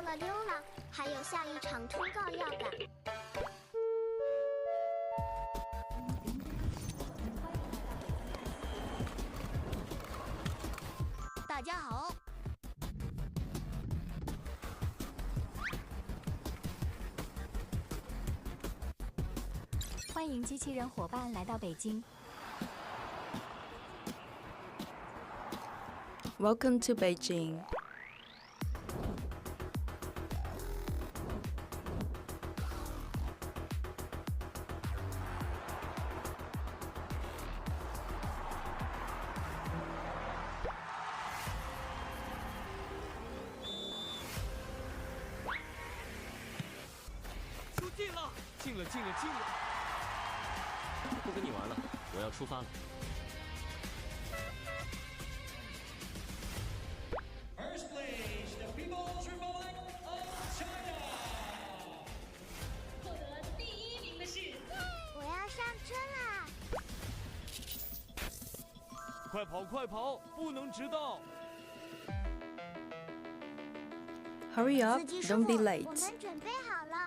了溜了，还有下一场通告要赶。大家好。欢迎机器人伙伴来到北京。Welcome to Beijing.进了！不跟你玩了，我要出发了。First place, the People's Republic of China. 获得第1名的是。我要上车啦！快跑，不能迟到。Hurry up, 司机师傅， don't be 我 late. 们准备好了。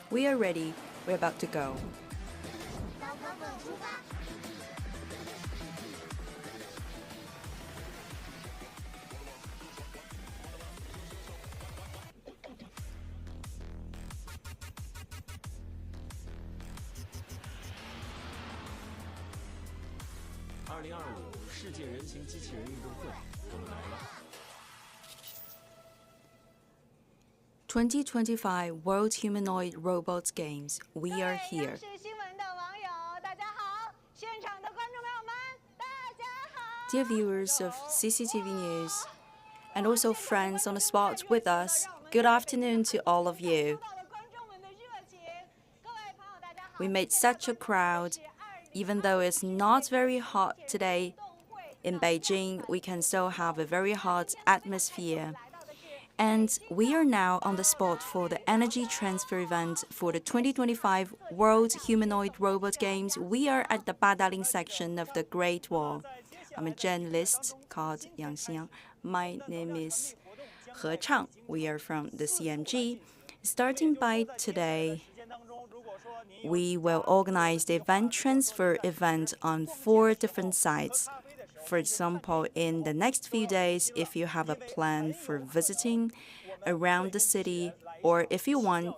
We are ready. We're about to go. 高高的出发。2025世界人形机器人运动会，我们来了。2025 World Humanoid Robot Games. We are here. 是新闻的网友，大家好；现场的观众朋友们，大家好。 Dear viewers of CCTV News, and also friends on the spot with us, good afternoon to all of you. 到了观众们的热情，各位朋友，大家好。 We made such a crowd. Even though it's not very hot today, in Beijing, we can still have a very hot atmosphere. And we are now on the spot for the energy transfer event for the 2025 World Humanoid Robot Games. We are at the Badaling section of the Great Wall. I'm a journalist called Yang Xiang. My name is He Chang. We are from the CMG. Starting by today, we will organize the event transfer event on 4 different sites. For example, in the next few days, if you have a plan for visiting around the city, or if you want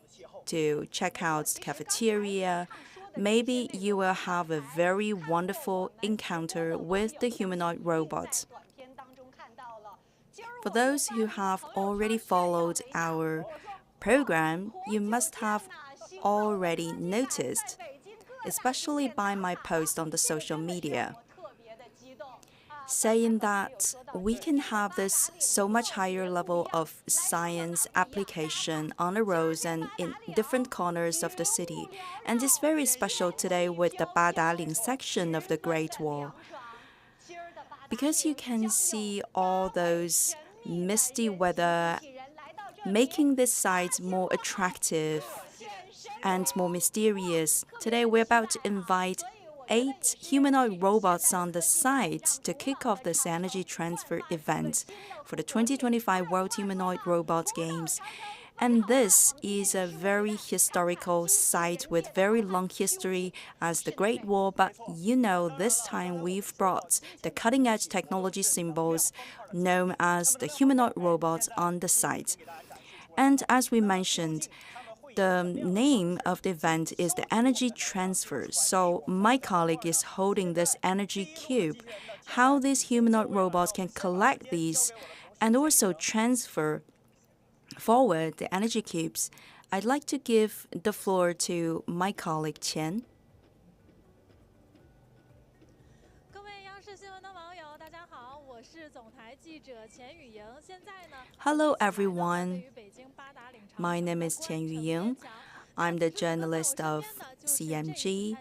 to check out the cafeteria, maybe you will have a very wonderful encounter with the humanoid robots. For those who have already followed our program, you must have already noticed, especially by my post on the social media, saying that we can have this so much higher level of science application on the roads and in different corners of the city. And it's very special today with the Badaling section of the Great Wall, because you can see all those misty weather making this site more attractive and more mysterious. Today we're about to invite 8 humanoid robots on the site to kick off this energy transfer event for the 2025 World Humanoid Robot Games. And this is a very historical site with very long history as the Great Wall, but you know, this time we've brought the cutting-edge technology symbols known as the humanoid robots on the site. And as we mentioned, the name of the event is the energy transfer. So my colleague is holding this energy cube. How these humanoid robots can collect these and also transfer forward the energy cubes, I'd like to give the floor to my colleague Qian. Hello everyone. My name is Qian Yuying. I'm the journalist of CMG.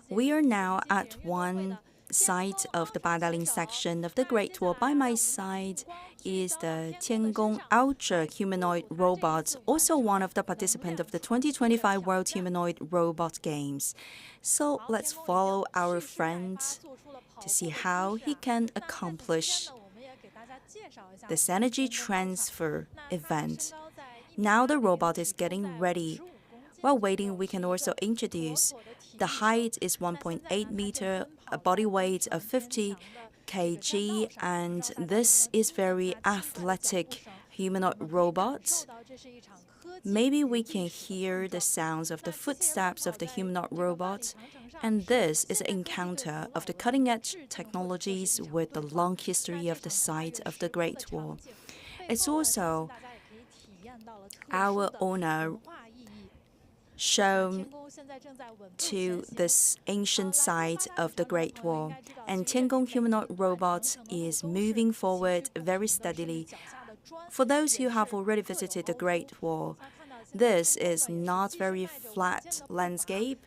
We are now at one side of the Badaling section of the Great Wall. By my side is the Tiangong Ultra Humanoid Robot, also one of the participants of the 2025 World Humanoid Robot Games. So let's follow our friend to see how he can accomplish this energy transfer event. Now the robot is getting ready. While waiting, we can also introduce the height is 1.8 meter, a body weight of 50 kg, and this is very athletic humanoid robot. Maybe we can hear the sounds of the footsteps of the humanoid robot, and this is an encounter of the cutting-edge technologies with the long history of the site of the Great Wall. It's also our honor shown to this ancient site of the Great Wall, and Tiangong humanoid robot is moving forward very steadily. For those who have already visited the Great Wall, this is not very flat landscape,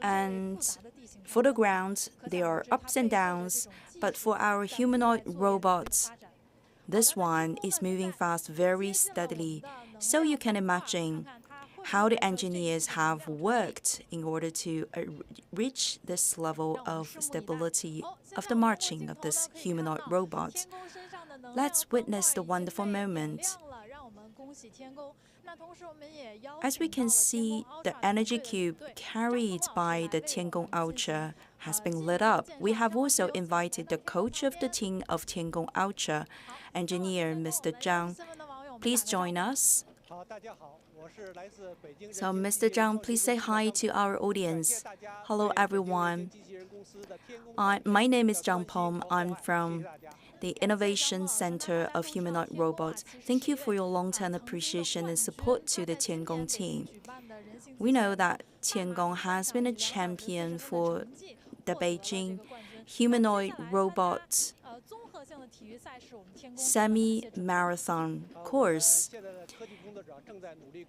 and for the ground, there are ups and downs, but for our humanoid robots, this one is moving fast very steadily. So you can imagine how the engineers have worked in order to reach this level of stability of the marching of this humanoid robot. Let's witness the wonderful moment. As we can see, the energy cube carried by the Tiangong Ultra has been lit up. We have also invited the coach of the team of Tiangong Ultra, engineer Mr. Zhang. Please join us. So, Mr. Zhang, please say hi to our audience. Hello, everyone. My name is Zhang Peng. I'm from the Innovation Center of Humanoid Robots. Thank you for your long-term appreciation and support to the Tiangong team. We know that Tiangong has been a champion for the Beijing Humanoid Robot semi-marathon course.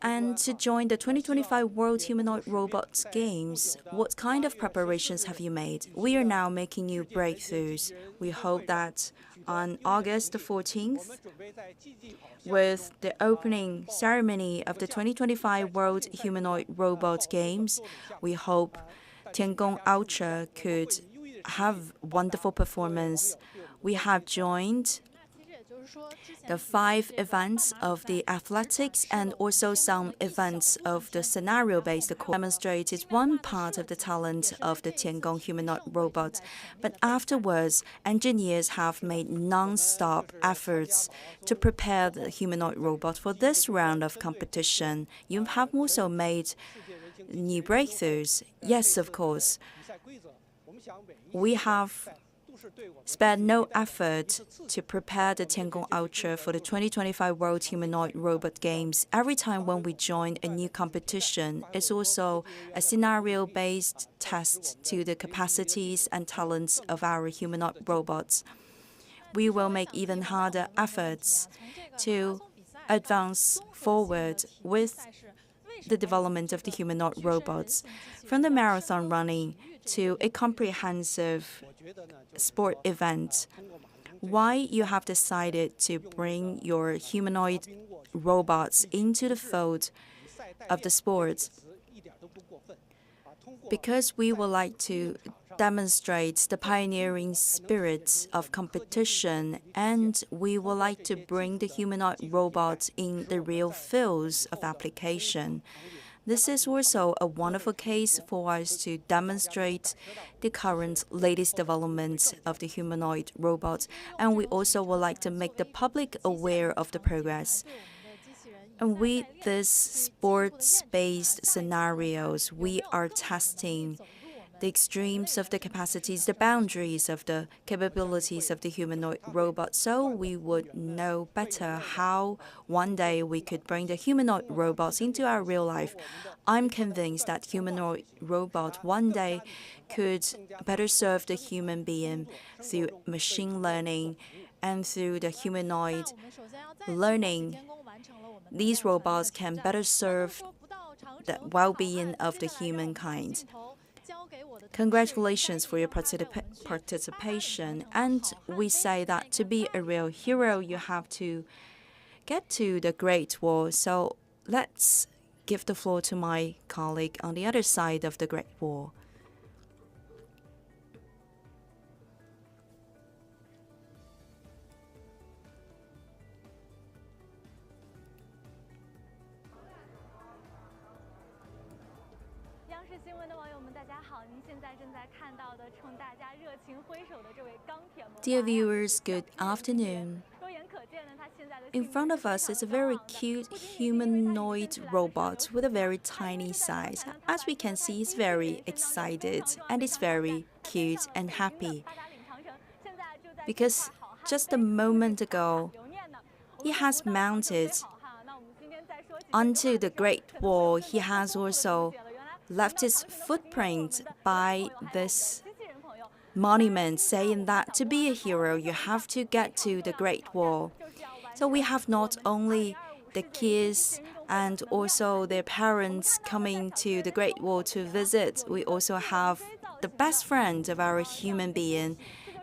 And to join the 2025 World Humanoid Robot Games, what kind of preparations have you made? We are now making new breakthroughs. We hope that on August the 14th, with the opening ceremony of the 2025 World Humanoid Robot Games, we hope Tiangong Ultra could have wonderful performance. We have joined the 5 events of the athletics and also some events of the scenario-based course demonstrated one part of the talent of the Tiangong humanoid robot. But afterwards, engineers have made non-stop efforts to prepare the humanoid robot for this round of competition. You have also made new breakthroughs. Yes, of course. We have spared no effort to prepare the Tiangong Ultra for the 2025 World Humanoid Robot Games. Every time when we join a new competition, it's also a scenario-based test to the capacities and talents of our humanoid robots. We will make even harder efforts to advance forward with the development of the humanoid robots, from the marathon running to a comprehensive sport event. Why you have decided to bring your humanoid robots into the fold of the sports? Because we would like to demonstrate the pioneering spirit of competition, and we would like to bring the humanoid robots in the real fields of application. This is also a wonderful case for us to demonstrate the current latest developments of the humanoid robots, and we also would like to make the public aware of the progress. And with these sports-based scenarios, we are testing the extremes of the capacities, the boundaries of the capabilities of the humanoid robot, so we would know better how one day we could bring the humanoid robots into our real life. I'm convinced that humanoid robot one day could better serve the human being through machine learning and through the humanoid learning. These robots can better serve the well-being of the humankind. Congratulations for your participation. And we say that to be a real hero, you have to get to the Great Wall. So let's give the floor to my colleague on the other side of the Great Wall. 新闻的网友们，大家好！您现在正在看到的，冲大家热情挥手的这位钢铁魔法。 Dear viewers, good afternoon. 肉眼可见呢，他现在的 In front of us is a very cute humanoid robot with a very tiny size. As we can see, he's very excited and he's very cute and happy 巴达岭长城现在就在 because just a moment ago, 留念呢。 he has mounted 好哈，那我们今天再说起 onto the Great Wall. He has also left his footprint by this 机器人朋友 monument saying that to be a hero, you have to get to the Great Wall. So we have not only the kids and also their parents coming to the Great Wall to visit, we also have the best friend of our human being,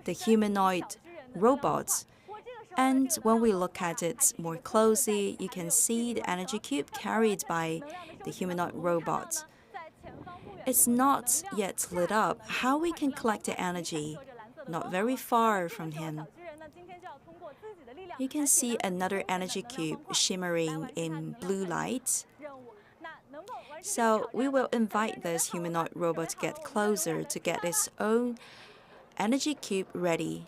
the humanoid robot. And when we look at it more closely, you can see the energy cube carried by the humanoid robot. 在前方不远 It's not yet lit up. How we can collect the energy? Not very far from him. 小巨人呢，今天就要通过自己的力量 You can see another energy cube shimmering in blue light. 任务。那能否完成 So we will invite this humanoid robot to get closer to get its own energy cube ready.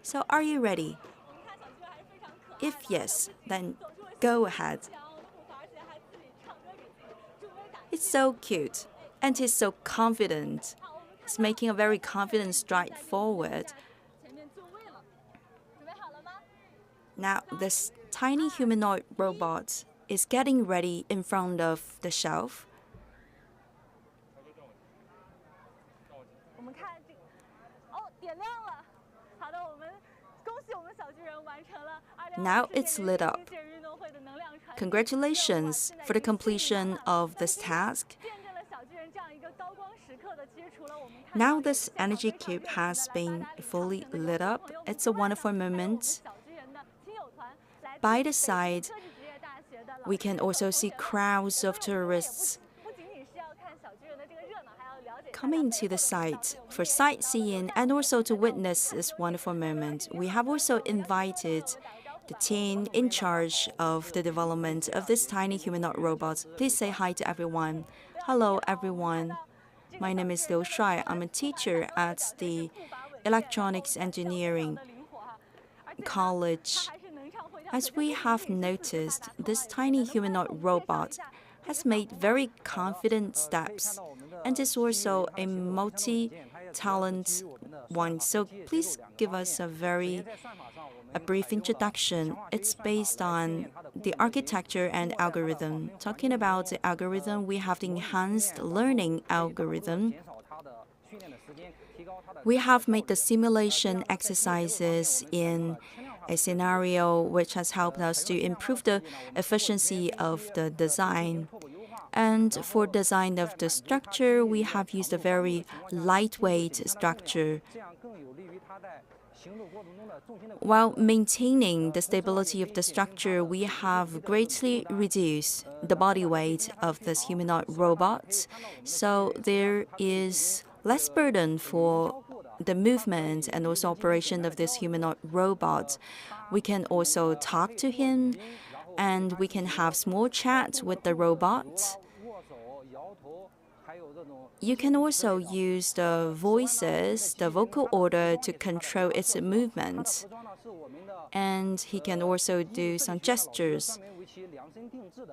So are you ready? 我们看小巨人还是非常可爱 If yes, then go ahead. 强而且还自己唱歌给自己助威打气。 It's so cute and he's so confident. 好，我们看 He's making a very confident stride forward. 前面就位了，准备好了吗？ Now, this tiny humanoid robot is getting ready in front of the shelf. 我们看这个，哦，点亮了。好的，我们恭喜我们小巨人完成了 Now it's lit up. 世界运动会的能量传递。 Congratulations for the completion of this task. 见证了小巨人这样一个高光时刻的，其实除了我们看 Now this energy cube has been fully lit up. It's a wonderful moment. 小巨人的亲友团来自 By the side, 科技职业大学的老 we can also see crowds of tourists 不仅仅是要看小巨人的这个热闹，还要了解 coming to the site for sightseeing and also to witness this wonderful moment. We have also invited the team in charge of the development of this tiny humanoid robot. Please say hi to everyone. Hello, everyone. My name is Liu Shuai. I'm a teacher at the Electronics Engineering 的灵活哈，而且 College. 还是能唱会跳。 As we have noticed, this tiny humanoid robot has made very confident steps and is also a multi-talent one. So please give us a brief introduction. It's based on the architecture and algorithm. Talking about the algorithm, we have the enhanced learning algorithm. We have made the simulation exercises in a scenario which has helped us to improve the efficiency of the design. And for design of the structure, we have used a very lightweight structure. While maintaining the stability of the structure, we have greatly reduced the body weight of this humanoid robot, so there is less burden for the movement and also operation of this humanoid robot. We can also talk to him, and we can have small chats with the robot. You can also use the voices, the vocal order to control its movement. And he can also do some gestures.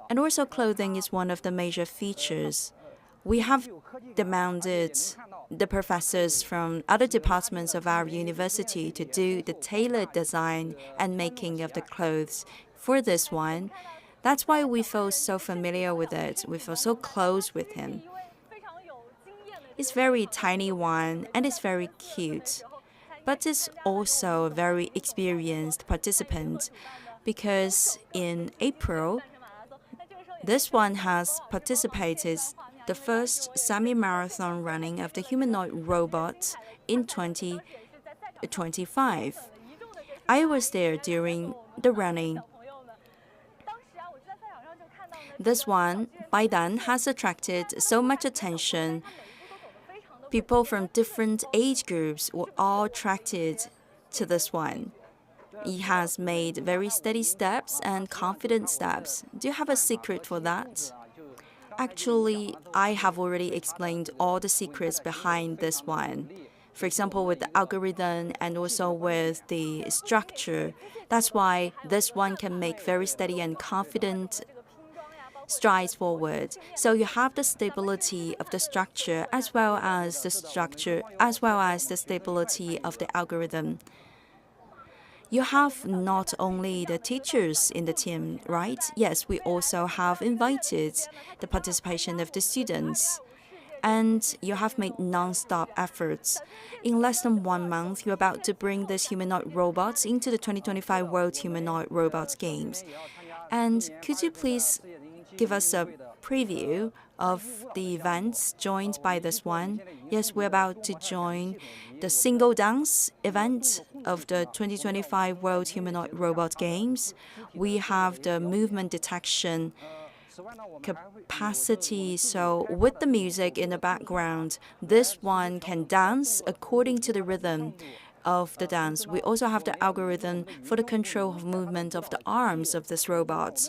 And also clothing is one of the major features. We have demanded the professors from other departments of our university to do the tailored design and making of the clothes for this one. That's why we feel so familiar with it. We feel so close with him. 一位非常有经验的 It's very tiny one and it's very cute. But it's also a very experienced participant because in April, 马拉松，那这个时候也 this one has participated the first semi-marathon running of the humanoid robot in 2025. I was there during the running. 朋友们，当时啊，我就在赛场上就看到呢， This one, by then, has attracted so much attention. People from different age groups were all attracted to this one. He has made very steady steps and confident steps. Do you have a secret for that? Actually, I have already explained all the secrets behind this one. For example, with the algorithm and also with the structure. That's why this one can make very steady and confident strides forward. So you have the stability of the structure as well as the stability of the algorithm. You have not only the teachers in the team, right? Yes, we also have invited the participation of the students. And you have made non-stop efforts. In less than 1 month, you're about to bring this humanoid robots into the 2025 World Humanoid Robot Games. And could you please give us a preview of the events joined by this one? Yes, we're about to join the single dance event of the 2025 World Humanoid Robot Games. We have the movement detection capacity, so with the music in the background, this one can dance according to the rhythm of the dance. We also have the algorithm for the control of movement of the arms of this robot.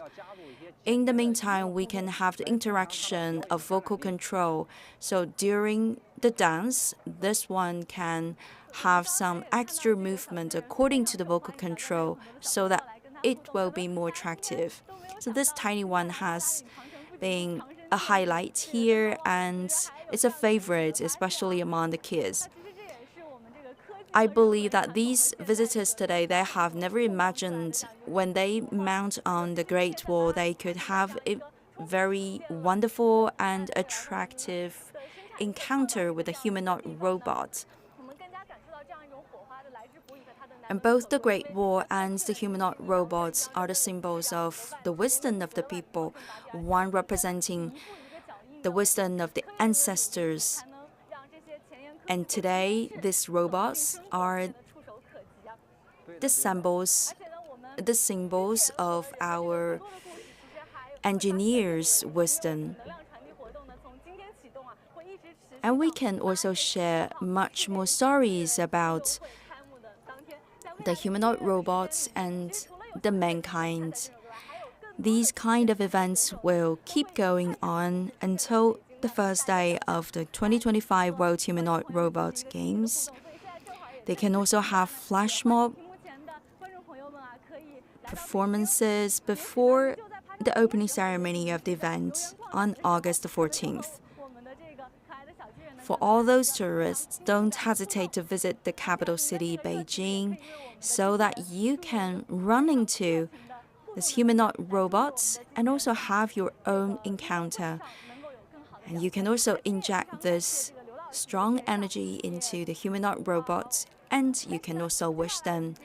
In the meantime, we can have the interaction of vocal control. So during the dance, this one can have some extra movement according to the vocal control so that it will be more attractive. So this tiny one has been a highlight here, and it's a favorite, especially among the kids. I believe that these visitors today, they have never imagined when they mount on the Great Wall, they could have a very wonderful and attractive encounter with a humanoid robot. And both the Great Wall and the humanoid robots are the symbols of the wisdom of the people, one representing the wisdom of the ancestors. And today, these robots are the symbols of our engineers' wisdom. And we can also share much more stories about the humanoid robots and the mankind. These kind of events will keep going on until the first day of the 2025 World Humanoid Robot Games. They can also have flash mob performances before the opening ceremony of the event on August the 14th. For all those tourists, don't hesitate to visit the capital city, Beijing, so that you can run into these humanoid robots and also have your own encounter. And you can also inject this strong energy into the humanoid robots, and you can also wish them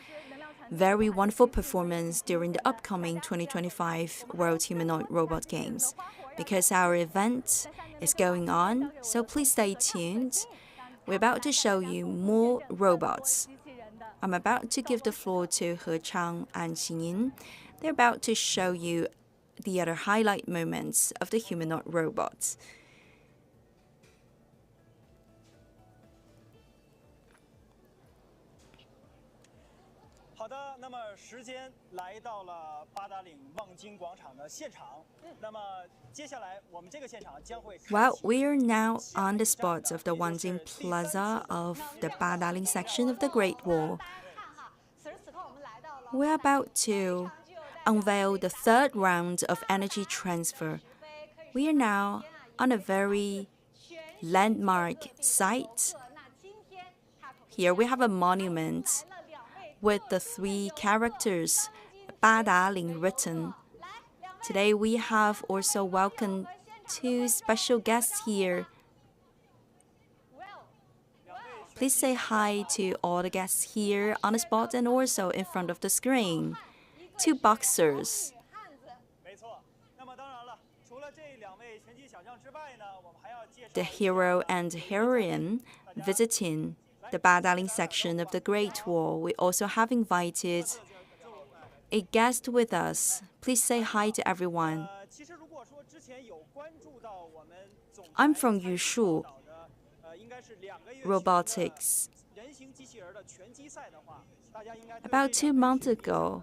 very wonderful performance during the upcoming 2025 World Humanoid Robot Games. Because our event is going on, so please stay tuned. We're about to show you more robots. I'm about to give the floor to He Chang and Xingyin. They're about to show you the other highlight moments of the humanoid robots. 好的，那么时间来到了八达岭望京广场的现场。那么接下来我们这个现场将会。Well, we are now on the spot of the Wanjing Plaza of the Badaling section of the Great Wall. We're about to unveil the third round of energy transfer. We are now on a very landmark site. Here we have a monument with the 3 characters Badaling written. Today we have also welcomed 2 special guests here. Please say hi to all the guests here on the spot and also in front of the screen. 2 boxers. The hero and heroine visiting the Badaling section of the Great Wall. We also have invited a guest with us. Please say hi to everyone. I'm from Yushu Robotics. About 2 months ago,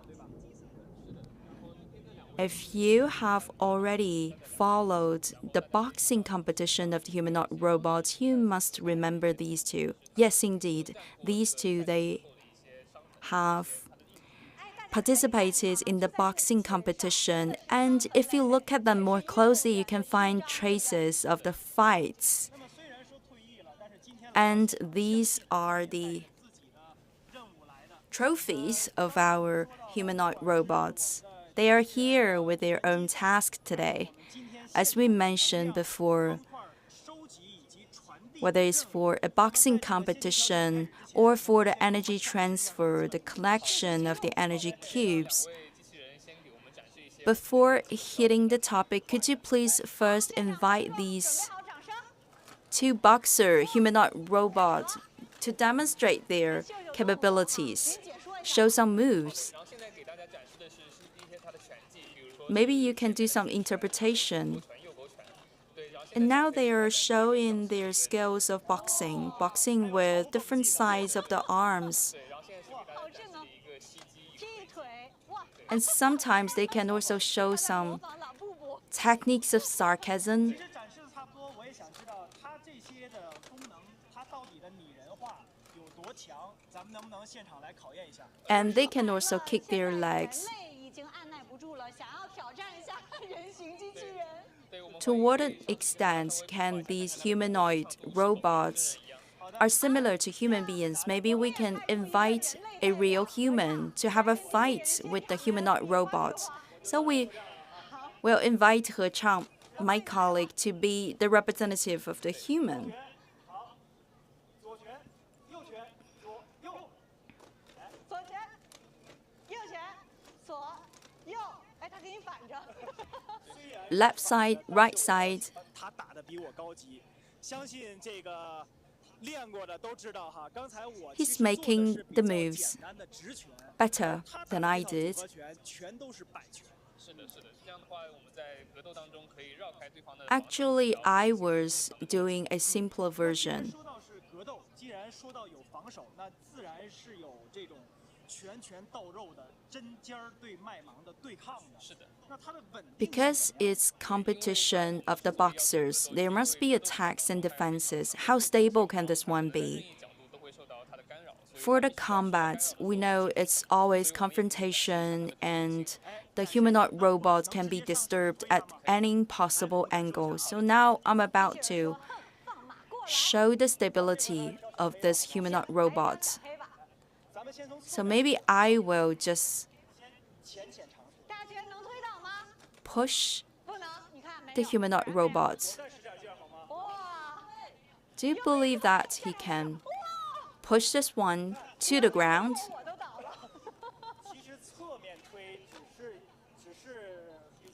If you have already followed the boxing competition of the humanoid robots, you must remember these two. Yes, indeed, these two, they have participated in the boxing competition, and if you look at them more closely, you can find traces of the fights. And these are the trophies of our humanoid robots. They are here with their own task today. As we mentioned before, whether it's for a boxing competition or for the energy transfer, the collection of the energy cubes. Before hitting the topic, could you please first invite these two boxer humanoid robots to demonstrate their capabilities, show some moves? Maybe you can do some interpretation. And now they are showing their skills of boxing with different sides of the arms. And sometimes they can also show some techniques of sarcasm. And they can also kick their legs. To what extent can these humanoid robots are similar to human beings? Maybe we can invite a real human to have a fight with the humanoid robots. So we will invite He Chang, my colleague, to be the representative of the human. Left side, right side. He's making the moves better than I did. Actually, I was doing a simpler version. Because it's competition of the boxers, there must be attacks and defenses. How stable can this one be? For the combats, we know it's always confrontation, and the humanoid robots can be disturbed at any possible angle. So now I'm about to show the stability of this humanoid robot. So maybe I will just push the humanoid robot. Do you believe that he can push this one to the ground?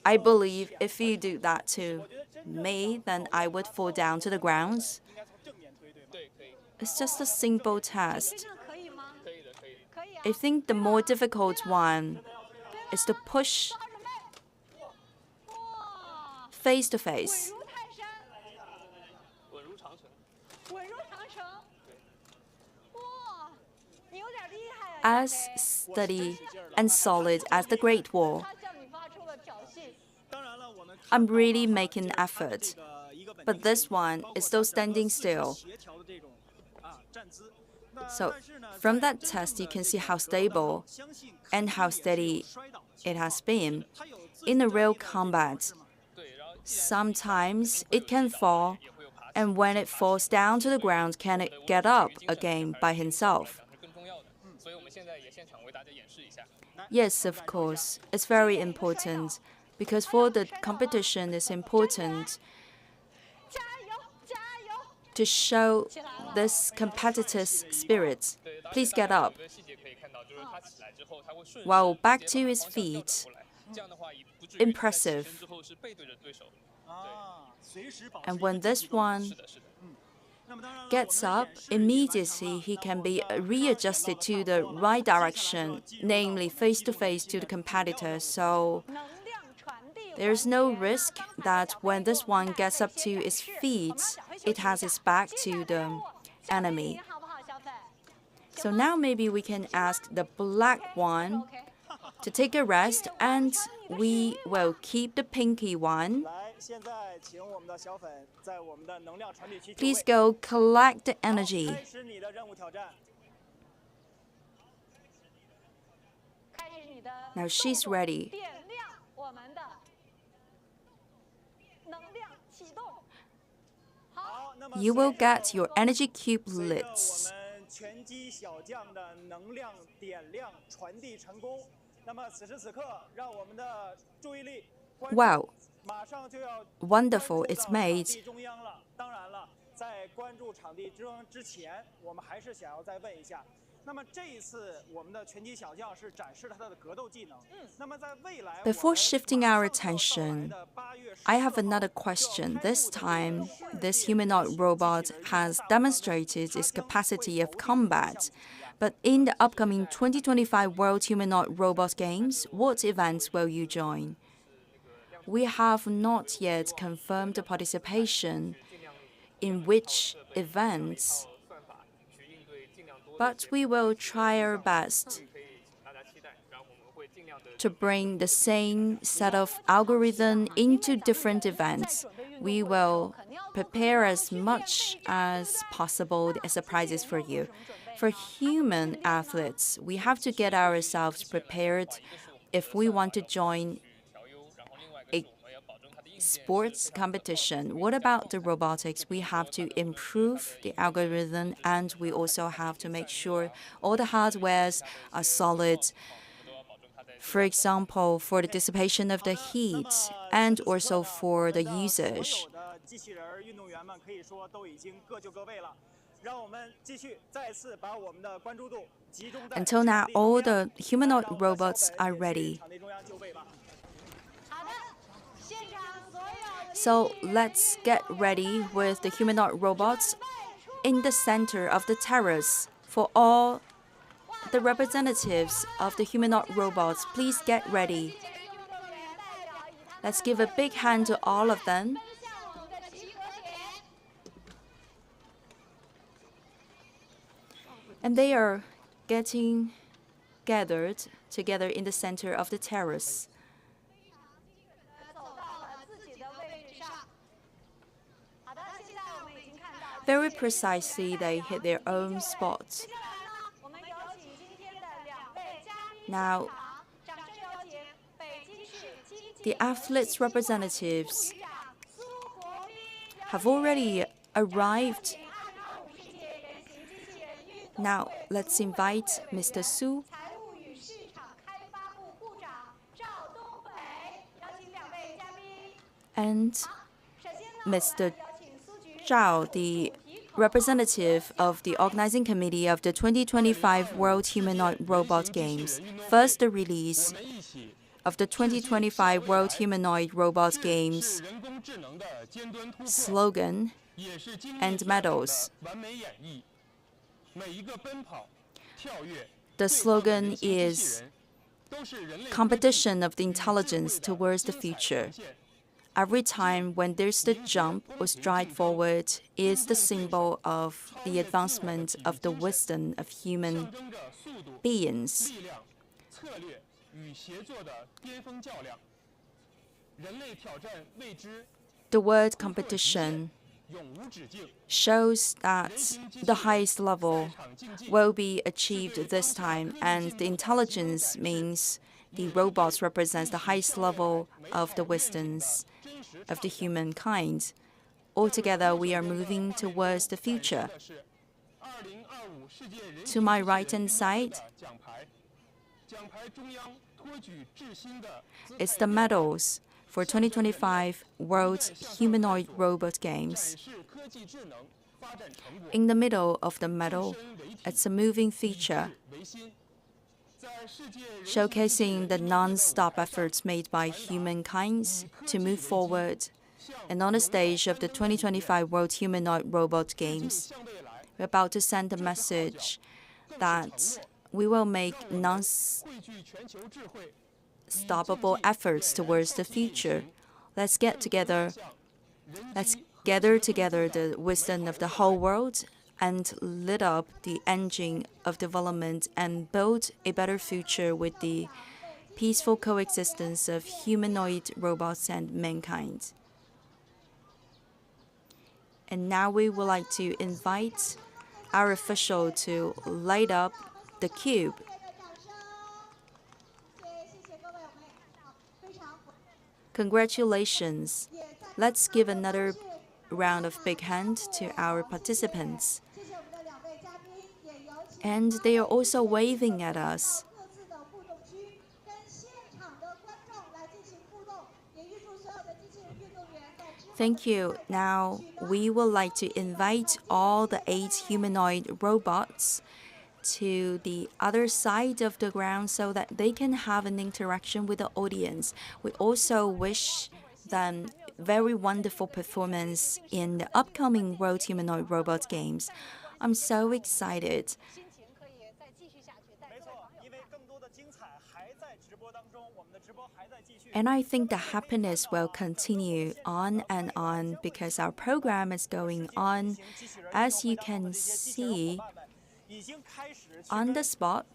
I believe if you do that to me, then I would fall down to the ground. It's just a simple test. I think the more difficult one is to push face to face. As steady and solid as the Great Wall. I'm really making an effort, but this one is still standing still. So from that test, you can see how stable and how steady it has been. In a real combat, sometimes it can fall, and when it falls down to the ground, can it get up again by himself? Yes, of course. It's very important, because for the competition, it's important to show this competitive spirit. Please get up. Well, back to his feet. Impressive. And when this one gets up, immediately he can be readjusted to the right direction, namely face-to-face to the competitor. So there's no risk that when this one gets up to its feet, it has its back to the enemy. So now maybe we can ask the black one to take a rest and we will keep the pinky one. 来，现在请我们的小粉在我们的能量传递区就 Please 位。 go collect the 好， energy. 开始你的任务挑战。 开始你的 Now she's 动作 ready. 点亮我们的能量启动。好，好，那么 You will 随着 get your energy cube 随着 lit. 我们拳击小将的能量点亮传递成功。那么此时此刻，让我们的注意力关注 Wow, 马上就要 wonderful, 关注 it's 到 made. 场地中央了。当然了，在关注场地中央之前，我们还是想要再问一下。那么这一次，我们的拳击小将是展示了他的格斗技能。那么在未来 Before 我们 shifting 马 our 上就要到来 attention, 的8月 I have 14 another 号 question. 就要 This 开幕 time, 的这个 this 世界 humanoid 机器 robot 人运动 has 大会当中 demonstrated 它 its 将会 capacity of 迥异的 combat. 项目不一样。 But in the upcoming 2025 World Humanoid Robot Games, what events will you join? We have not yet confirmed the participation in which events, but we will try our best to bring the same set of algorithm into different events. We will prepare as much as possible as surprises for you. For human athletes, we have to get ourselves prepared if we want to join a sports competition. What about the robotics? We have to improve the algorithm, and we also have to make sure all the hardwares are solid. For example, for the dissipation of the heat and also for the usage. 所有的机器人运动员们可以说都已经各就各位了。让我们继续再次把我们的关注度集中在 Until now, 场地中 all 央 the humanoid 让我们的 robots 小粉 are 也去 ready. 场地中央就位吧。 好的，现场所有 So let's get ready with the humanoid robots in the center of the terrace. For all the representatives of the humanoid robots, please get ready. Let's give a big hand to all of them. And they are getting gathered together in the center of the terrace. 走到了自己的位置上。好的，现在我们已经看到。 Very precisely, they hit their own spot. 接下来呢，我们有请今天的2位嘉宾 Now, 出场，掌声有请北京市 the CGTN athletes' representatives 局长苏国斌 have already arrived. 2025世界人形机器人运动 Now, let's invite Mr. Su 财务与市场开发部部长赵东北，有请2位嘉宾。 and 首先呢， Mr. 有请苏局 Zhao, the representative of the organizing committee of the 2025 World Humanoid Robot Games. First, the release 我们一起 of the 2025 World Humanoid Robot 是 Games 人工智能的尖端突破， slogan 也是精 and 密 medals. 完美演绎。每一个奔跑、跳跃、 The 对抗的 slogan 人形机器 is 人都是人类 competition of the 科技与智慧 intelligence 的 towards the 精彩 future. 呈现。 Every time when there's the jump or stride forward is the symbol of the advancement of the wisdom of human 象征着速度、 beings. 力量、策略与协作的巅峰较量。人类挑战未知， The word competition 永无止境。 shows that the highest level 赛场竞技 will be achieved this time, and the intelligence means the robots represents the highest level of the wisdoms 真实 of the humankind. Altogether, we are moving towards the future. 的是2025世界人 To my right-hand side 的奖牌，奖牌中央托举至新的姿 is 态 the medals for 2025 World Humanoid Robot Games. 展示科技智能发展成果， In the middle of the medal, 身为体 it's a moving feature 为心，在世界人形 showcasing the non-stop efforts made by humankind to move forward. And on the stage of the 2025 World Humanoid Robot Games, 向未来 we're about to send a message that we will make 汇聚全球智慧， non-stoppable efforts towards the future. Let's get together. Let's gather together the wisdom of the whole world and lit up the engine of development and build a better future with the peaceful coexistence of humanoid robots and mankind. And now we would like to invite our official to light up the cube. Congratulations. Let's give another round of big hand to our participants. And they are also waving at us. Thank you. Now, we would like to invite all the 8 humanoid robots to the other side of the ground so that they can have an interaction with the audience. We also wish them very wonderful performance in the upcoming World Humanoid Robot Games. I'm so excited. And I think the happiness will continue on and on because our program is going on. As you can see, on the spot,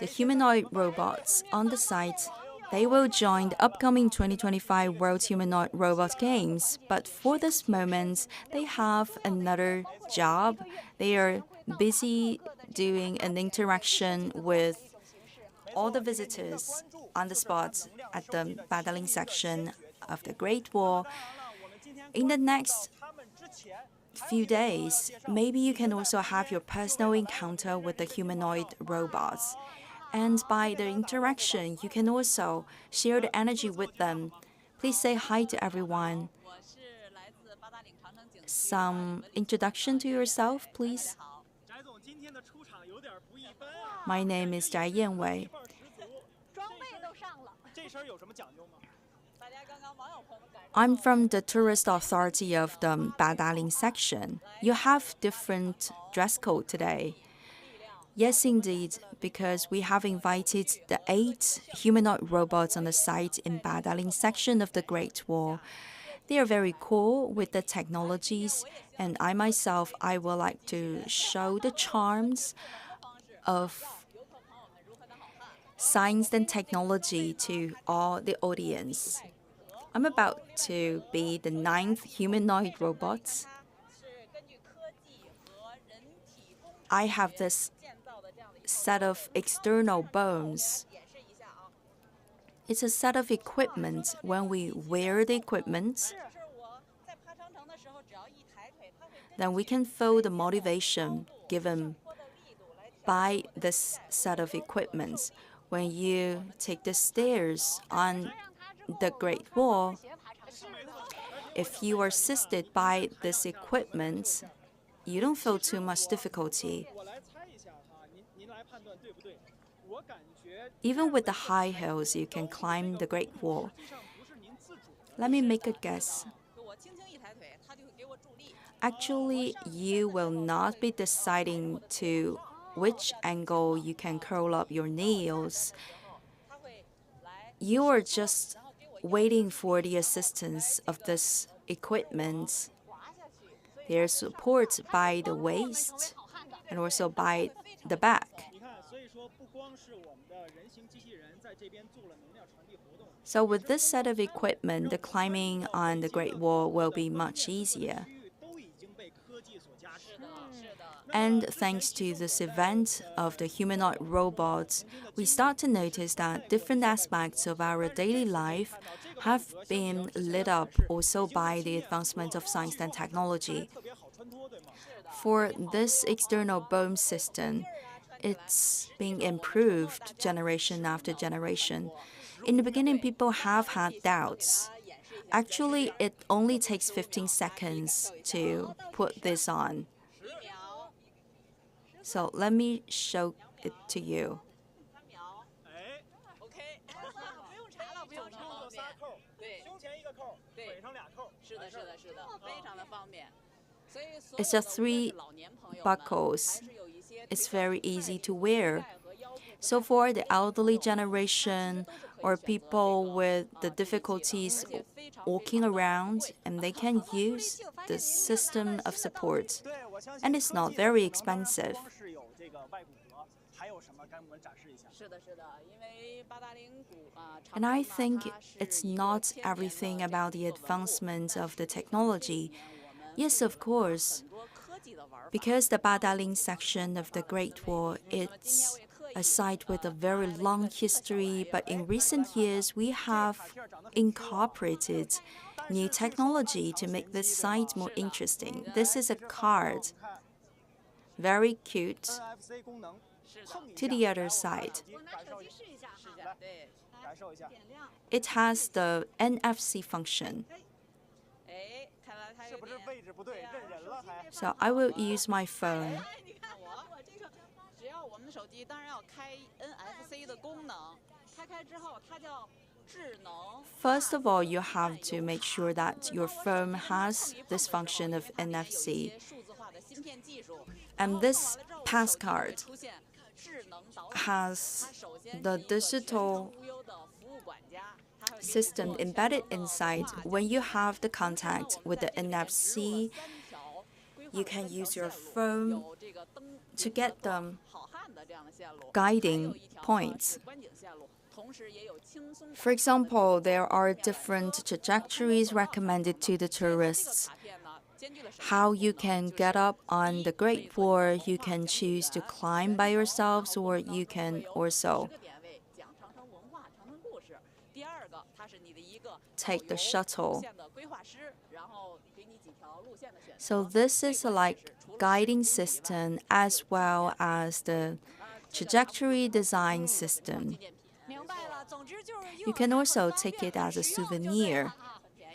the humanoid robots on the site, they will join the upcoming 2025 World Humanoid Robot Games. But for this moment, they have another job. They are busy doing an interaction with all the visitors on the spot at the Badaling section of the Great Wall. In the next few days, maybe you can also have your personal encounter with the humanoid robots. And by the interaction, you can also share the energy with them. Please say hi to everyone. Some introduction to yourself, please. My name is Zhai Yanwei. I'm from the tourist authority of the Badaling section. You have different dress code today. Yes, indeed, because we have invited the 8 humanoid robots on the site in Badaling section of the Great Wall. They are very cool with the technologies, and I myself, I would like to show the charms of science and technology to all the audience. I'm about to be the 9th humanoid robot. I have this set of external bones. It's a set of equipment. When we wear the equipment, then we can feel the motivation given by this set of equipment. When you take the stairs on the Great Wall, if you are assisted by this equipment, you don't feel too much difficulty. Even with the high heels, you can climb the Great Wall. Let me make a guess. Actually, you will not be deciding to which angle you can curl up your nails. You are just waiting for the assistance of this equipment. There's support by the waist and also by the back. So with this set of equipment, the climbing on the Great Wall will be much easier. And thanks to this event of the humanoid robots, we start to notice that different aspects of our daily life have been lit up also by the advancement of science and technology. For this external bone system, it's being improved generation after generation. In the beginning, people have had doubts. Actually, it only takes 15 seconds to put this on. So let me show it to you. It's just 3 buckles. It's very easy to wear. So for the elderly generation or people with the difficulties walking around, and they can use the system of support. And it's not very expensive. 有什么？跟我们展示一下。是的，是的，因为八达岭谷啊， And I think it's not everything about the advancement of the technology. Yes, of course, because the Badaling section of the Great Wall, it's a site with a very long history, but in recent years we have incorporated new technology to make this site more interesting. This is a card, very cute. NFC 功能 To the other side, 我拿手机试一下哈，对，感受一下，点亮， it has the NFC function. 哎，看来它是不是有点，位置不对，认人了还？ So I will use my phone. 哎，你看我这个，只要我们的手机当然要开 NFC 的功能，开之后它叫智能。 First of all, you have to make sure that your phone has this function of NFC. 数字化的芯片技术， And this pass card 出现智能导航， has 它首先 the 是一个全 digital 程无忧的服务管家，它会给你 system 做全 embedded 程的 inside. 规划 When you have the contact with the NFC, you can use your phone 有这个灯 to get the 好汉的这样的线路， guiding 还有一条 points. 是观景线路，同时也有轻松 For example, there are different trajectories recommended to the tourists. 卡片呢，兼具了什么？ How you can get up on the Great Wall, you can choose to climb by yourselves, or you can also 10个点位讲长城文化、长城故事。第二个，它是你的一个 take the 路 shuttle. 线的规划师，然后给你几条路线的选择。 So this is a like guiding system as well as the trajectory design system. 明白了，总之就是 You can also take it as a souvenir. 对，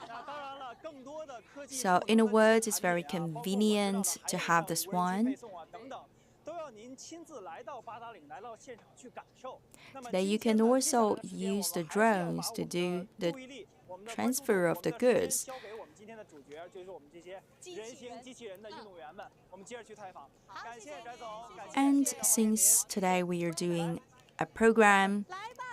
那当然了，更多的科技 So in a word, it's very convenient to have this one. 配送啊等等，都要您亲自来到八达岭，来到现场去感受。那么 Then you 今天 can 呢 also 接下来的时间 use the 我们还是要把 drones to 我们 do 的 the 注意力我们的 transfer of the 关注我们的时 goods. 间交给我们今天的主角，就是我们这些人形机器人的运动员们。我们接着去采访。感谢翟总，感谢。 And since today we are doing a program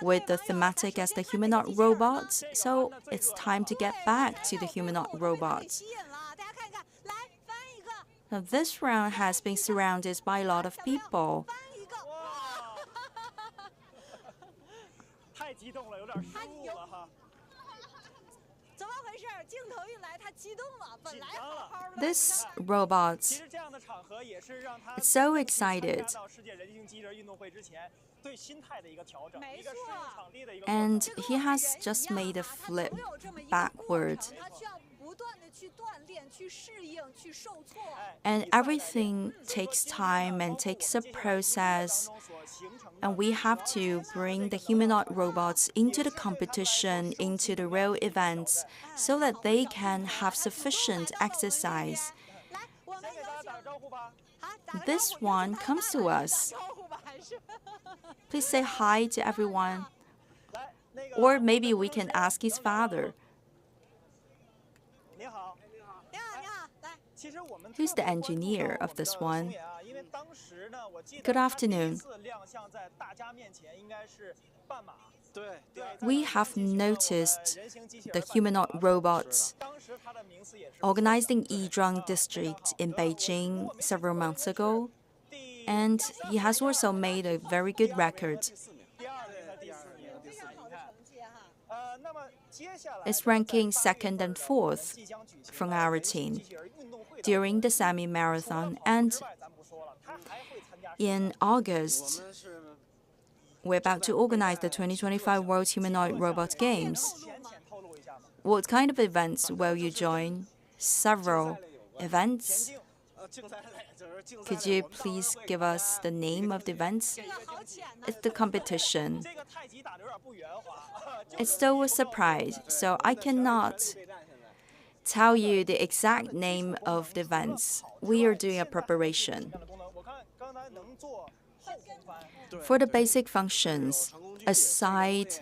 with the thematic as the humanoid robots, so it's time to get back to the humanoid robots. 吸引了，大家看一看，来翻一个， Now, this round has been surrounded by a lot of people. 翻一个，哇，太激动了，有点失误了哈。怎么回事？镜头一来，他激动了，本来好好的。 This robot 其实这样的场合也是让他 is so 参 excited, 加到世界人形机器人运动会之前，对心态的一个调整，没一个适应错场地的一个 and 过程 he has just made a flip 他总有这么一个 backward. 过程他需要不断的去锻炼、去适应、去受挫。哎 And everything takes time and takes a process. And we have to bring the humanoid robots into the competition, into the real events, so that they can have sufficient exercise. 来，我们先给大家打个招呼吧。啊，打个 This 招呼 one comes to 打 us. 招呼吧，还是？ Please say hi to everyone. 来，那个 Or maybe we can ask his father. 你好，你好，你好，来，其实我们 Who's the engineer of this one? 因为当时呢，我记得 Good 他 afternoon. 第一次亮相在大家面前，应该是半马。对对。 We have noticed the humanoid robots 当时他的名次也是 organized in Yizhuang district in Beijing several months ago, and he has also made a very good record. 第二名和第四名，非常好的成绩哈。那么接下来 It's ranking second and fourth 即将举行 from our team 机器人运动会 during the semi-marathon, and 之外咱不说了，他还会参加 in August, we're about to organize the 2025 World Humanoid Robot Games. 浅透露一下吗？ What kind of events will you join? Several events. 竞赛类就是竞赛 Could you please give us the name of the events? 这个好浅呐。 It's the competition. 这个太极打得有点不圆滑。 It's still a surprise, so I cannot tell you the exact name of the events. We are doing a preparation. 这样的功能，我看刚才能做后空翻， For the basic functions, aside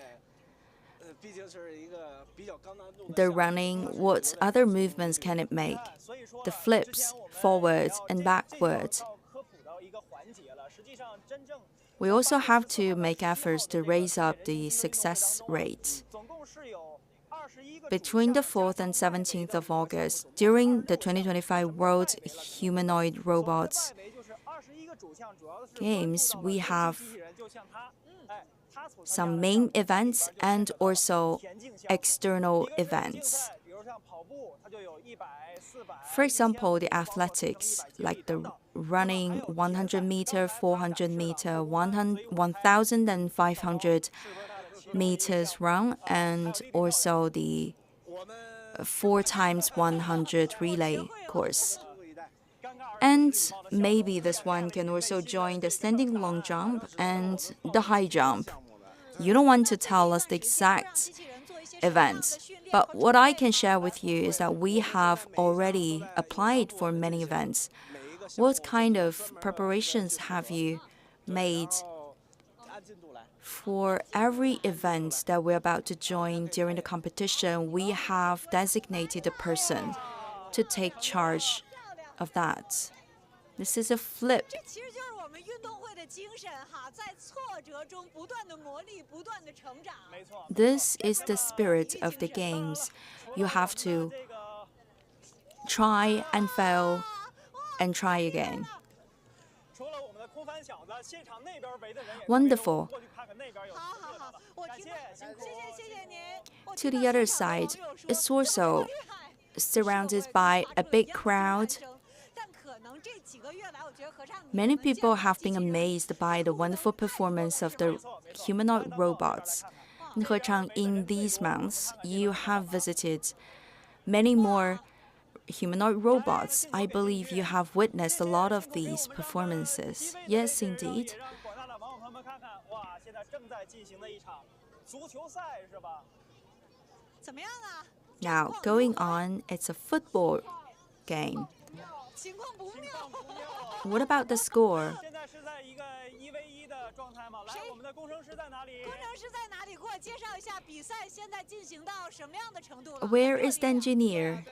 毕竟是一个比较高难度的 the running, what other movements can it make? 所以说 The flips, forward and backward. 到科普到一个环节了。实际上真正 We also have to make efforts to raise up the success rate. 总共是有21个 Between the 4th and 17th of August, during the 2025 World Humanoid Robots 外围就是21个 games, we have some main events and also external events. For example, the athletics, like the running 100 meter, 400 meter, 1,000 and 500 meters run, and also the 4 times 100 relay course. And maybe this one can also join the standing long jump and the high jump. You don't want to tell us the exact events, but what I can share with you is that we have already applied for many events. What kind of preparations have you made? For every event that we're about to join during the competition, we have designated a person to take charge of that. This is a flip. This is the spirit of the games. You have to try and fail and try again. Wonderful. To the other side, it's also surrounded by a big crowd. Many people have been amazed by the wonderful performance of the humanoid robots. In these months, you have visited many more humanoid robots. I believe you have witnessed a lot of these performances. Yes, indeed. Now, going on, it's a football game. What about the score? Where is the engineer?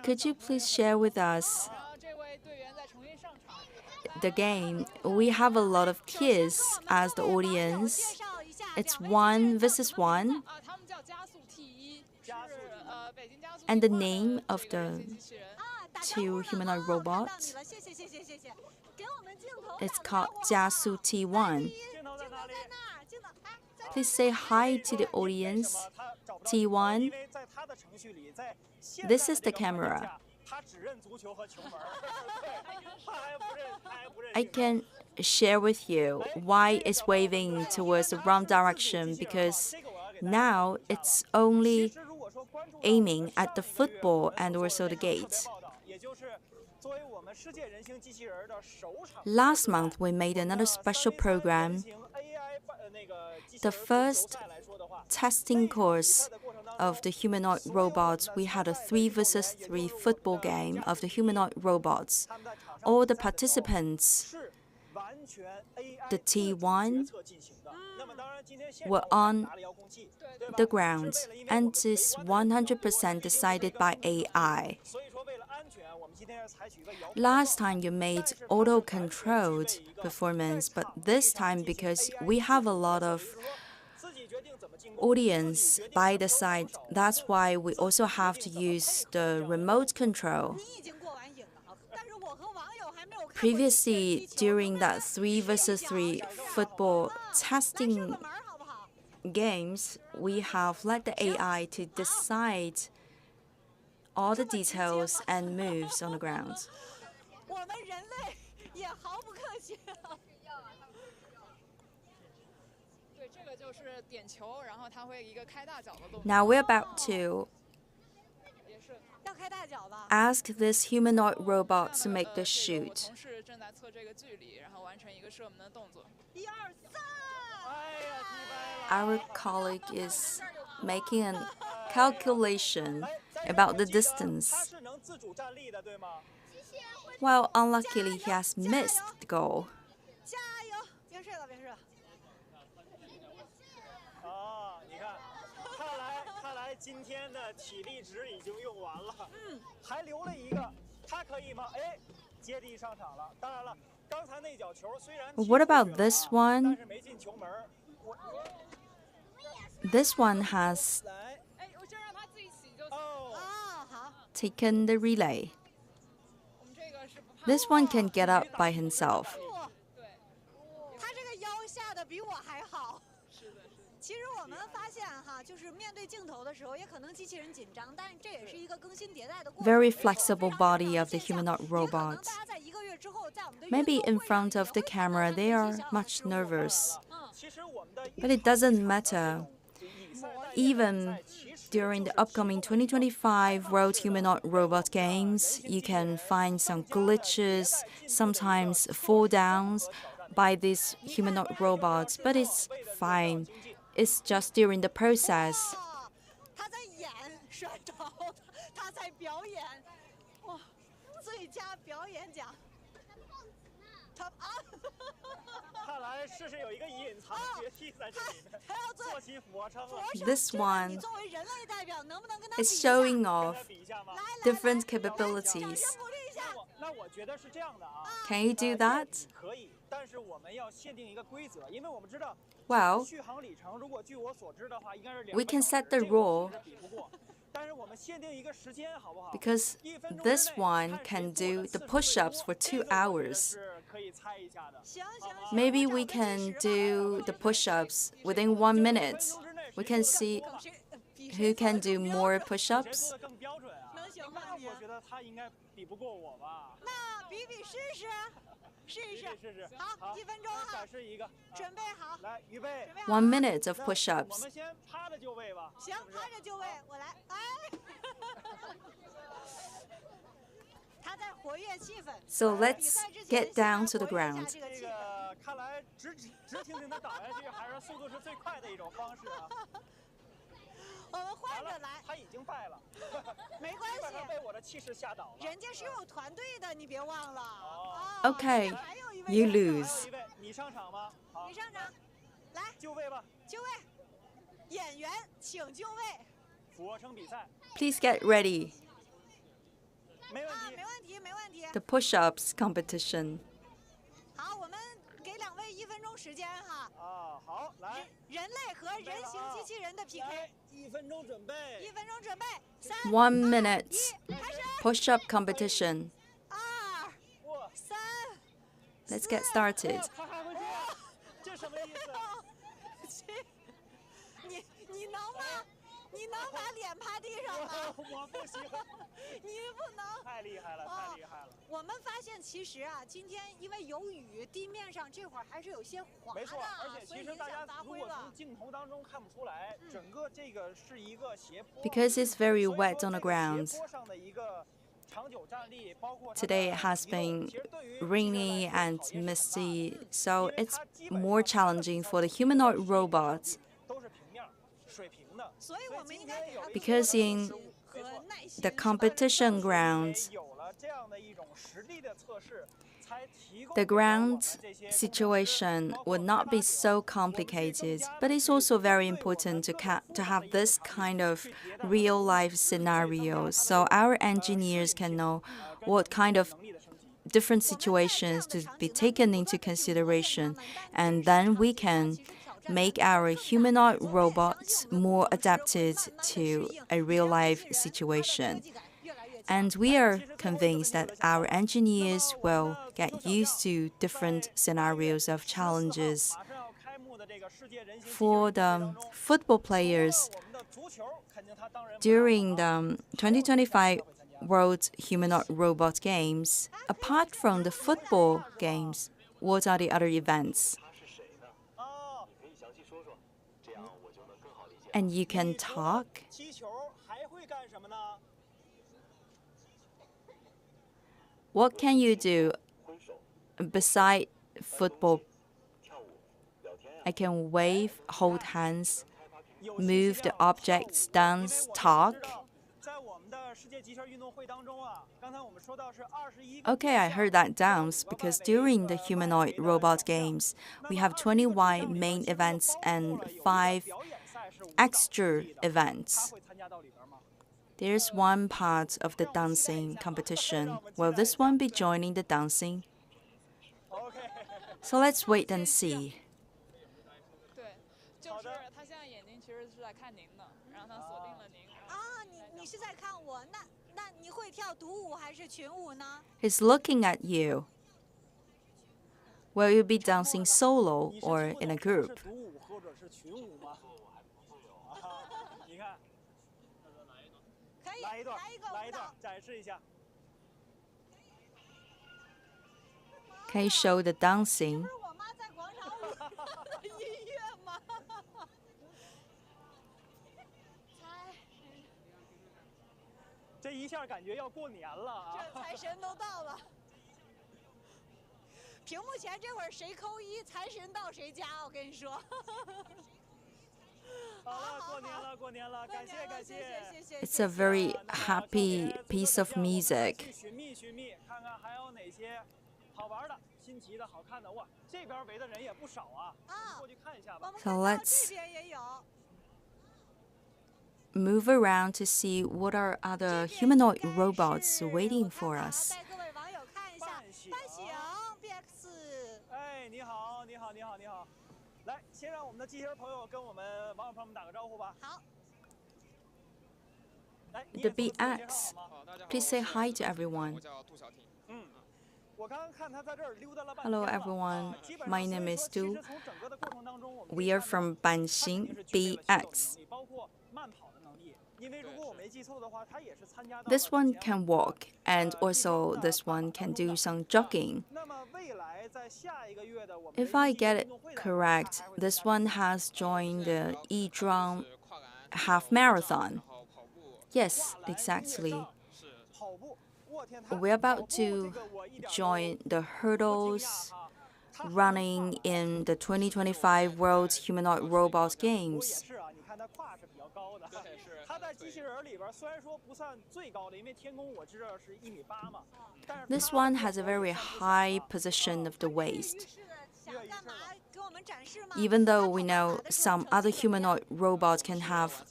Could you please share with us the game? We have a lot of kids as the audience. It's 1 versus 1. And the name of the 2 humanoid robots, it's called Jiasu T1. Please say hi to the audience. T1. This is the camera. I can share with you why it's waving towards the wrong direction, because now it's only aiming at the football and also the gate. Last month, we made another special program. The first testing course of the humanoid robots, we had a 3 versus 3 football game of the humanoid robots. All the participants, the T1, were on the ground, and is 100% decided by AI. Last time you made auto-controlled performance, but this time, because we have a lot of audience by the side, that's why we also have to use the remote control. Previously, during that 3 versus 3 football testing games, we have let the AI to decide all the details and moves on the ground. Now we're about to ask this humanoid robot to make the shoot. Our colleague is making a calculation about the distance. Well, unluckily, he has missed the goal. What about this one? This one has taken the relay. This one can get up by himself. 他这个腰下的比我还好。其实我们发现哈，就是面对镜头的时候，也可能机器人紧张，但这也是一个更新迭代的过程。 Very flexible body of the humanoid robot. 大家在1个月之后，在我们的 Maybe in front of the camera they are much nervous. But it doesn't matter. Even during the upcoming 2025 World Humanoid Robot Games, you can find some glitches, sometimes fall downs by these humanoid robots, but it's fine. It's just during the process. 他在演摔跤，他在表演，哇，最佳表演奖。他啊，看来试试有一个隐藏绝技在这里面，做起俯卧撑了。 This one 作为人类代表，能不能跟他 is showing off 比一下吗？ different capabilities. 那我觉得是这样的啊。 Can you do that? 可以，但是我们要限定一个规则，因为我们知道 Well, 续航里程，如果据我所知的话，应该是2 we can set the rule 比不过。但是我们限定一个时间，好不好？ because this one can do the push-ups for 2 hours. 是可以猜一下的。行行， Maybe we can do the push-ups within 1 minute. We can see who can do more 谁 push-ups. 做的更标准啊？能行吗你我觉得他应该比不过我吧。那比比试试，试一试。试试。好，1分钟哈展，示一个，准备好，来，预备。准备好。 1 minute of 我 push-ups. 们先趴着就位吧。行，趴着就位，我来，哎。他在活跃气氛。 So let's get down to the 活跃一下 ground. 这个气氛。这个看来直挺挺的倒下去，还是速度是最快的一种方式啊。我们换着来，他已经败了，没关基本上被系，我的气势吓倒了。人家是有团队的，你别忘了。啊 Okay, 还有一位 you 人 lose. 还有一位，你上场吗？好你，上场，来就位吧。就位，演员请就位。俯卧撑比赛， Please get ready. 没问题没。问题，没问题。 The push-ups competition. 好，我们给2位1分钟时间哈。啊，好，来，人类和人形机器人的 PK，来，1分钟准备。 1分钟准备，3、 1 minute 开始。 push-up competition. 2、哇， 3。 Let's get started. 他还会这样，这什么意思？你能吗？你能把脸趴地上吗？我不行，你不能。太厉害了，太厉害了。我们发现其实啊，今天因为有雨，地面上这会儿还是有些滑的，没错，而且所以影其实大家响发挥如果从了。镜头当中看不出来，整个这个是一个斜坡。 Because it's very 所以说 wet on the 这个斜 ground. 坡上的一个长久站立，包括它的 Today it has 移动 been 其实对于 rainy 机器人来 and 说考验是很大的 misty, so it's more challenging for the humanoid robots 都是平面儿水平的，所以我们应该给它 because in 和耐心 the competition grounds, 有了这样的一种实地的测试，才提供 the 给我们 ground 这些 situation would not be so complicated, but it's also very important to have this kind of real life scenarios so our engineers can know what kind of 能力的升级。 different situations to be taken into consideration, and then we can make our humanoid robots more adapted to a real life situation. And we are convinced that our engineers will get used to different scenarios of challenges. 马上要开幕的这个世界人形机器人 For 比赛 the 当中 football 除了 players, 我们的足球肯定它当然不 during 让 the 2025 World Humanoid Robot Games, apart from the football games, what are the other events? 哦， And you can talk. 踢球还会干什么呢？ What can you do beside football? I can wave, hold hands, 有 move the objects, dance, talk. 在我们的世界极限运动会当中啊，刚才我们说到是21个 Okay, I heard that dance because during the humanoid robot games, we have 21 main events and 5 extra events. 会参加到里边吗？ There's one part of the dancing competition. Will this one be joining the dancing? OK， So let's wait and see. 对，就是他现在眼睛其实是来看您的，然后他锁定了您。啊，你是在看我？那你会跳独舞还是群舞呢？ He's looking at you. Will you be dancing solo 你是 or 出 in a 的 group? 是独舞或者是群舞吗？你看，可以，来一段，来一个舞蹈。展示一下。 Can you show the dancing? 不是我妈在广场舞的音乐吗？这一下感觉要过年了啊！这财神都到了。屏幕前这会儿谁扣一，财神到谁家，我跟你说。好了，过年了，过年了，感谢感谢。谢谢。 It's a very happy piece of music. 去寻觅寻觅，看看还有哪些好玩的、新奇的、好看的。哇，这边围的人也不少啊！过去看一下吧。 So let's 这边也有。 move around to see what are other humanoid robots waiting for us. 带各位网友看一下，半醒 BX。哎，你好，你好，你好，你好。来，先让我们的机器人朋友跟我们网友朋友们打个招呼吧。好。 The BX, please say hi to everyone. Hello everyone, my name is Du. We are from Beijing, BX. This one can walk, and also this one can do some jogging. If I get it correct, this one has joined the Yizhuang half marathon. Yes, exactly. We're about to join the hurdles running in the 2025 World Humanoid Robot Games. This one has a very high position of the waist. Even though we know some other humanoid robots can have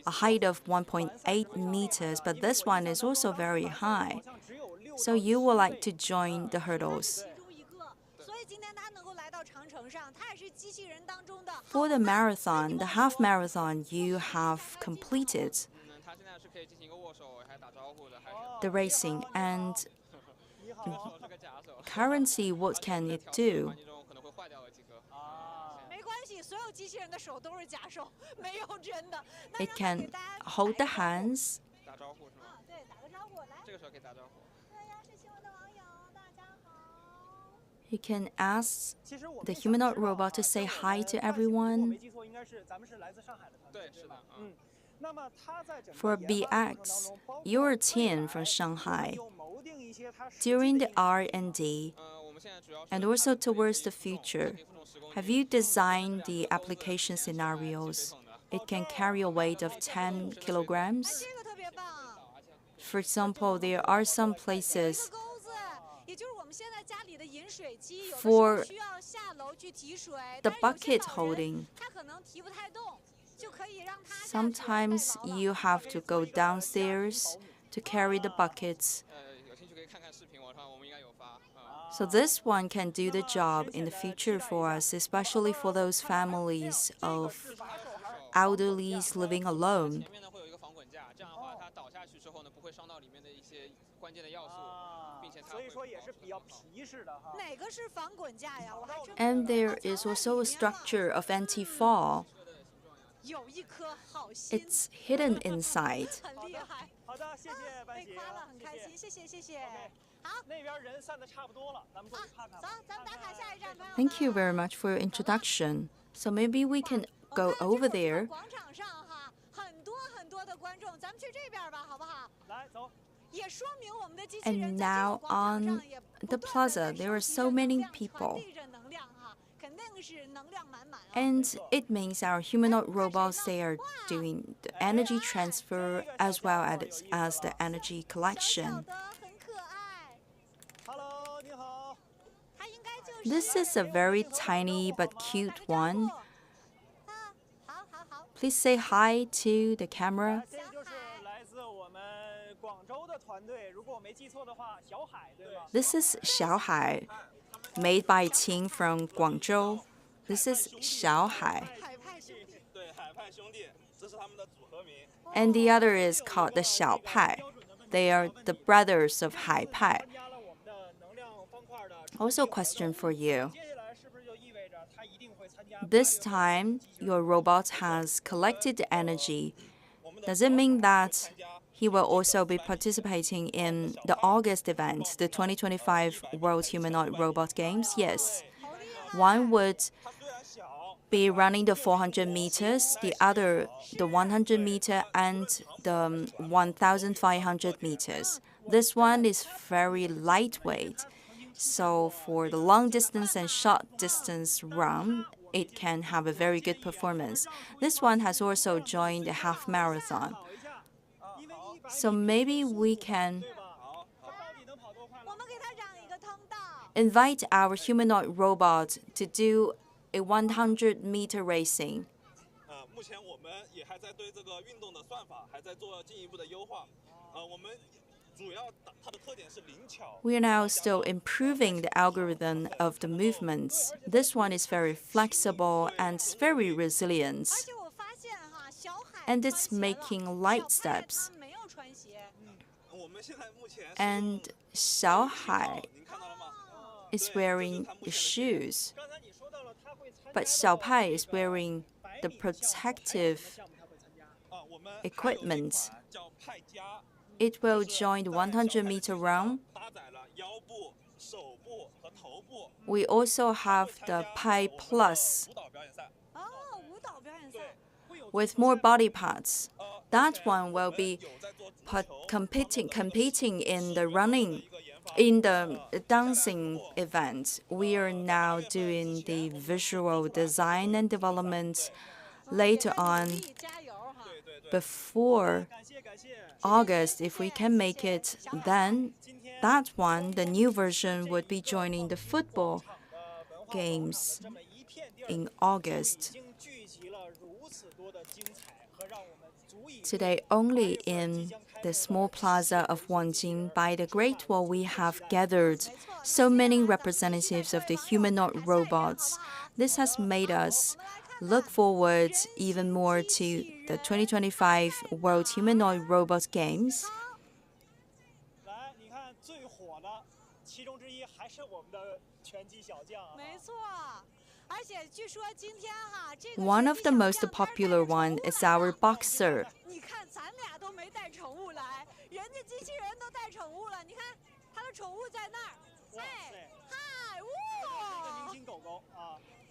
a height of 1.8 meters, but this one is also very high. So you would like to join the hurdles. For the marathon, the half marathon, you have completed the racing, and currently, what can it do? It can hold the hands. You can ask the humanoid robot to say hi to everyone. For BX, you're a team from Shanghai. During the R&D, and also towards the future, have you designed the application scenarios? It can carry a weight of 10 kilograms. For example, there are some places for the bucket holding. Sometimes you have to go downstairs to carry the buckets. So this one can do the job in the future for us, especially for those families of elderlies living alone. And there is also a structure of anti-fall. It's hidden inside. Thank you very much for your introduction. So maybe we can go over there. And now on the plaza, there are so many people. And it means our humanoid robots, they are doing the energy transfer as well as the energy collection. This is a very tiny but cute one. Please say hi to the camera. This is Xiaohai, made by a team from Guangzhou. This is Xiaohai. And the other is called the Xiao Pai. They are the brothers of Hai Pai. Also, a question for you. This time, your robot has collected energy. Does it mean that he will also be participating in the August event, the 2025 World Humanoid Robot Games? Yes. One would be running the 400 meters, the other the 100 meter and the 1,500 meters. This one is very lightweight. So for the long distance and short distance run, it can have a very good performance. This one has also joined the half marathon. So maybe we can invite our humanoid robot to do a 100-meter racing. We are now still improving the algorithm of the movements. This one is very flexible and very resilient. And it's making light steps. And Xiao Hai is wearing shoes. But Xiao Pai is wearing the protective equipment. It will join the 100-meter run. We also have the Pai Plus with more body parts. That one will be competing in the running, in the dancing event. We are now doing the visual design and development later on. Before August, if we can make it, then that one, the new version, would be joining the football games in August. Today, only in the small plaza of Wangjing by the Great Wall, we have gathered so many representatives of the humanoid robots. This has made us look forward even more to the 2025 World Humanoid Robot Games. One of the most popular one is our boxer.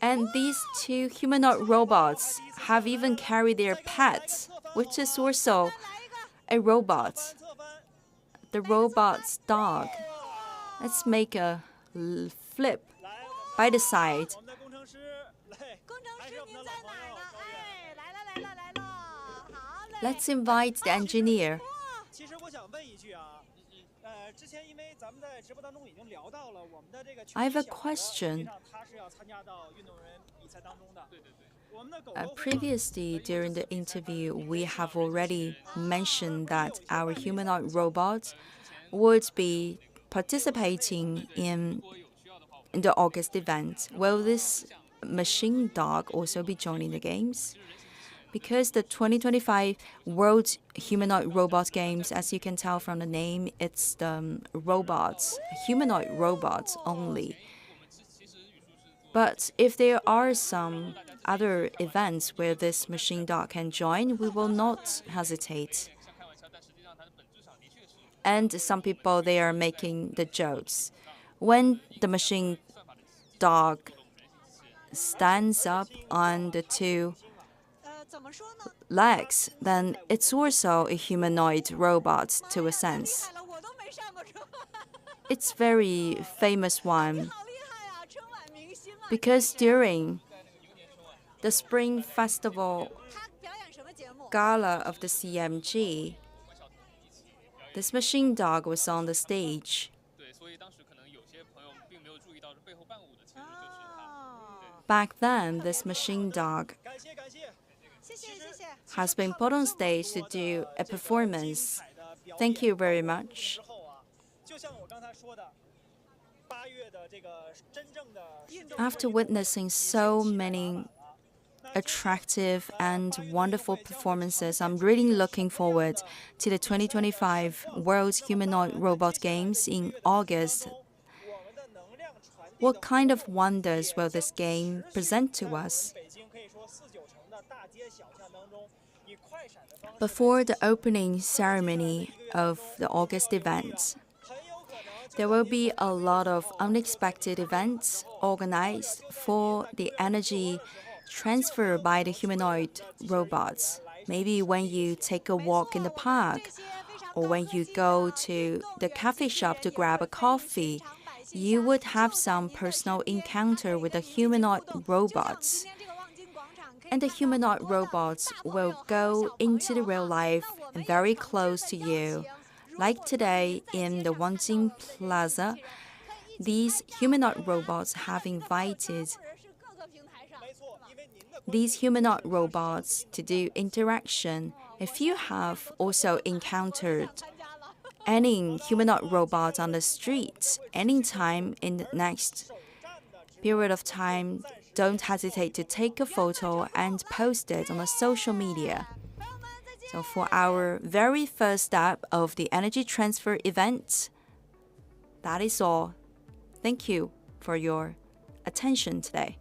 And these two humanoid robots have even carried their pets, which is also a robot. The robot's dog. Let's make a flip by the side. Let's invite the engineer. I have a question. Previously, during the interview, we have already mentioned that our humanoid robot would be participating in the August event. Will this machine dog also be joining the games? Because the 2025 World Humanoid Robot Games, as you can tell from the name, it's the robots, humanoid robots only. But if there are some other events where this machine dog can join, we will not hesitate. And some people, they are making the jokes. When the machine dog stands up on the two legs, then it's also a humanoid robot to a sense. It's very famous one because during the Spring Festival Gala of the CMG, this machine dog was on the stage. Back then, this machine dog has been put on stage to do a performance. Thank you very much. After witnessing so many attractive and wonderful performances. I'm really looking forward to the 2025 World Humanoid Robot Games in August. What kind of wonders will this game present to us? Before the opening ceremony of the August event, there will be a lot of unexpected events organized for the energy transfer by the humanoid robots. Maybe when you take a walk in the park, or when you go to the cafe shop to grab a coffee, you would have some personal encounter with the humanoid robots. And the humanoid robots will go into the real life and very close to you. Like today in the Wanjing Plaza, these humanoid robots have invited these humanoid robots to do interaction. If you have also encountered any humanoid robot on the street anytime in the next period of time, don't hesitate to take a photo and post it on the social media. So for our very first step of the energy transfer event, that is all. Thank you for your attention today.